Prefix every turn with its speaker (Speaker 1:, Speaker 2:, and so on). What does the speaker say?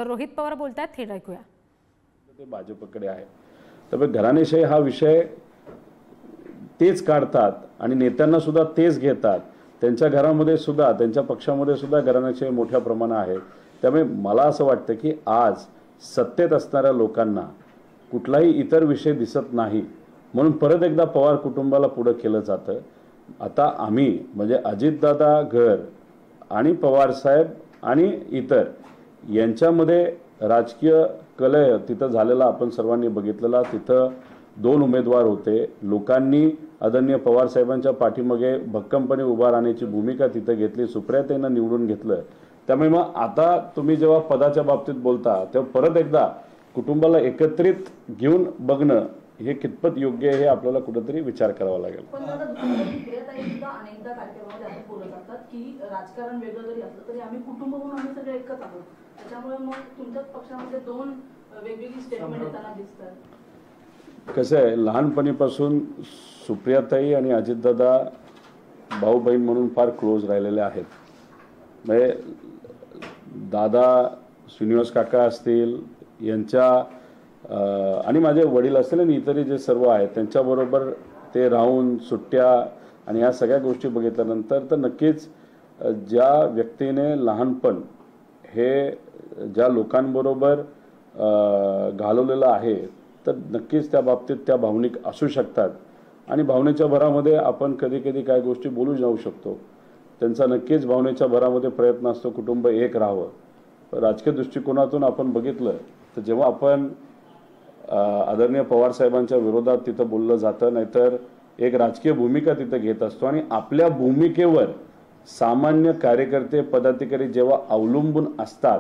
Speaker 1: रोहित पवार बोलतायत, थेट ऐकूया.
Speaker 2: ते भाजपकडे आहे. तर घराणेशाही हा विषय तेच काढतात आणि नेत्यांना सुद्धा तेच घेतात. त्यांच्या घरामध्ये सुद्धा, त्यांच्या पक्षामध्ये सुद्धा घराणेशाही मोठ्या प्रमाणात आहे. त्यामुळे मला असं वाटतं की आज सत्तेत असणाऱ्या लोकांना कुठलाही इतर विषय दिसत नाही, म्हणून परत एकदा पवार कुटुंबाला पुढे केलं जातं. आता आम्ही म्हणजे अजितदादा घर आणि पवार साहेब आणि इतर यांच्यामध्ये राजकीय कलह तिथं झालेला आपण सर्वांनी बघितलेला. तिथं 2 उमेदवार होते. लोकांनी आदरणीय पवार साहेबांच्या पाठीमागे भक्कमपणे उभा राहण्याची भूमिका तिथं घेतली. सुप्रियाताईंना निवडून घेतलं. त्यामुळे मग आता तुम्ही जेव्हा पदाच्या बाबतीत बोलता तेव्हा परत एकदा कुटुंबाला एकत्रित घेऊन बघणं हे कितपत योग्य आहे हे आपल्याला कुठेतरी विचार करावा लागेल.
Speaker 3: पण दादा सुप्रियाताई सुद्धा अनेकदा कार्यक्रमामध्ये असं बोलत असतात की राजकारण वेगळं जरी असलं तरी आम्ही कुटुंब म्हणून आम्ही सगळे एकच आहोत. त्याच्यामुळे मग तुमच्याच पक्षामध्ये 2 वेगवेगळी स्टेटमेंट येताना दिसतात.
Speaker 2: कसं आहे, लहानपणीपासून सुप्रियाताई आणि अजितदादा भाऊ बहीण म्हणून फार क्लोज राहिलेले आहेत. म्हणजे दादा श्रीनिवास काका असतील यांच्या आणि माझे वडील असतील आणि इतरही जे सर्व आहेत त्यांच्याबरोबर ते राहून सुट्ट्या आणि या सगळ्या गोष्टी बघितल्यानंतर तर नक्कीच ज्या व्यक्तीने लहानपण हे ज्या लोकांबरोबर घालवलेलं आहे तर नक्कीच त्या बाबतीत त्या भावनिक असू शकतात आणि भावनेच्या भरामध्ये आपण कधी कधी काय गोष्टी बोलू जाऊ शकतो. त्यांचा नक्कीच भावनेच्या भरामध्ये प्रयत्न असतो कुटुंब एक राहावं. राजकीय दृष्टिकोनातून आपण बघितलं तर जेव्हा आपण आदरणीय पवार साहेबांच्या विरोधात तिथं बोललं जातं, नाहीतर एक राजकीय भूमिका तिथं घेत असतो आणि आपल्या भूमिकेवर सामान्य कार्यकर्ते पदाधिकारी जेव्हा अवलंबून असतात